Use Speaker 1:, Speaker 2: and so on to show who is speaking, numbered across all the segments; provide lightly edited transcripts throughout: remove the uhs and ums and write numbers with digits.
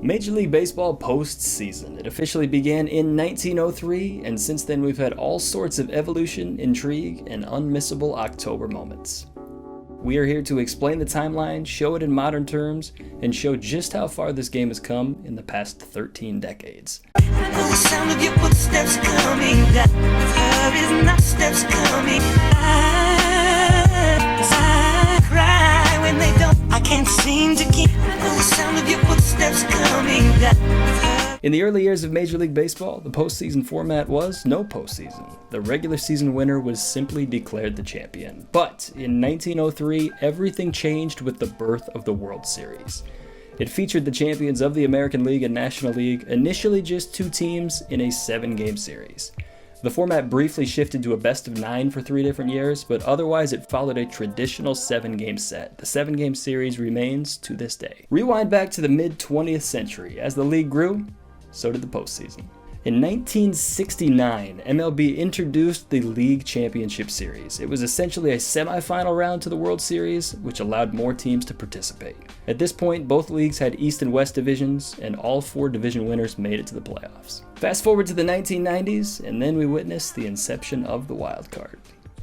Speaker 1: Major League Baseball postseason. It officially began in 1903, and since then we've had all sorts of evolution, intrigue, and unmissable October moments. We are here to explain the timeline, show it in modern terms, and show just how far this game has come in the past 13 decades.
Speaker 2: I know the sound of your footsteps coming down. Hurry, my steps coming. I cry when they don't. I can't seem to keep. I know the sound of your footsteps coming down.
Speaker 1: In the early years of Major League Baseball, the postseason format was no postseason. The regular season winner was simply declared the champion. But in 1903, everything changed with the birth of the World Series. It featured the champions of the American League and National League, initially just two teams in a 7-game series. The format briefly shifted to a best-of-9 for 3 different years, but otherwise it followed a traditional 7-game set. The 7-game series remains to this day. Rewind back to the mid-20th century. As the league grew, so did the postseason. In 1969, MLB introduced the League Championship Series. It was essentially a semifinal round to the World Series, which allowed more teams to participate. At this point, both leagues had East and West divisions, and all 4 division winners made it to the playoffs. Fast forward to the 1990s, and then we witnessed the inception of the wild card.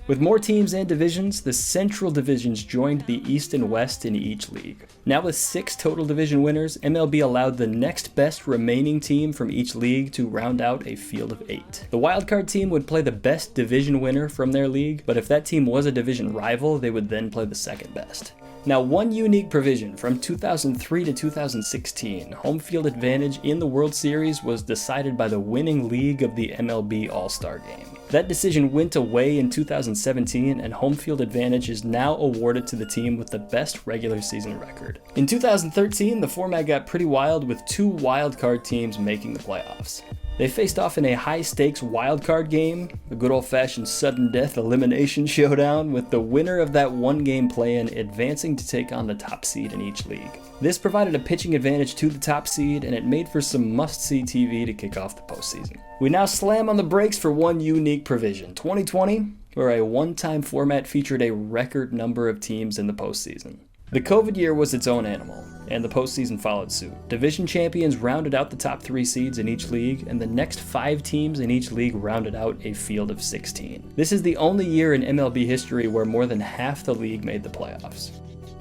Speaker 1: With more teams and divisions, the Central divisions joined the East and West in each league. Now with 6 total division winners, MLB allowed the next best remaining team from each league to round out a field of 8. The wildcard team would play the best division winner from their league, but if that team was a division rival, they would then play the second best. Now, one unique provision from 2003 to 2016, home field advantage in the World Series was decided by the winning league of the MLB All-Star Game. That decision went away in 2017, and home field advantage is now awarded to the team with the best regular season record. In 2013, the format got pretty wild with 2 wildcard teams making the playoffs. They faced off in a high-stakes wildcard game, a good old-fashioned sudden death elimination showdown, with the winner of that one-game play-in advancing to take on the top seed in each league. This provided a pitching advantage to the top seed, and it made for some must-see TV to kick off the postseason. We now slam on the brakes for one unique provision, 2020, where a one-time format featured a record number of teams in the postseason. The COVID year was its own animal, and the postseason followed suit. Division champions rounded out the top 3 seeds in each league, and the next 5 teams in each league rounded out a field of 16. This is the only year in MLB history where more than half the league made the playoffs.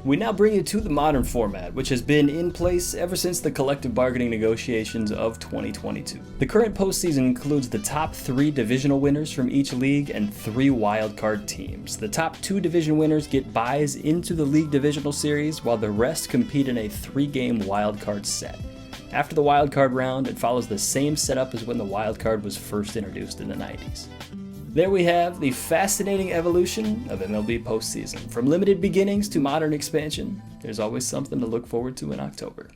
Speaker 1: We now bring you to the modern format, which has been in place ever since the collective bargaining negotiations of 2022. The current postseason includes the top 3 divisional winners from each league and 3 wildcard teams. The top 2 division winners get buys into the league divisional series, while the rest compete in a 3-game wildcard set. After the wildcard round, it follows the same setup as when the wildcard was first introduced in the 90s. There we have the fascinating evolution of MLB postseason. From limited beginnings to modern expansion, there's always something to look forward to in October.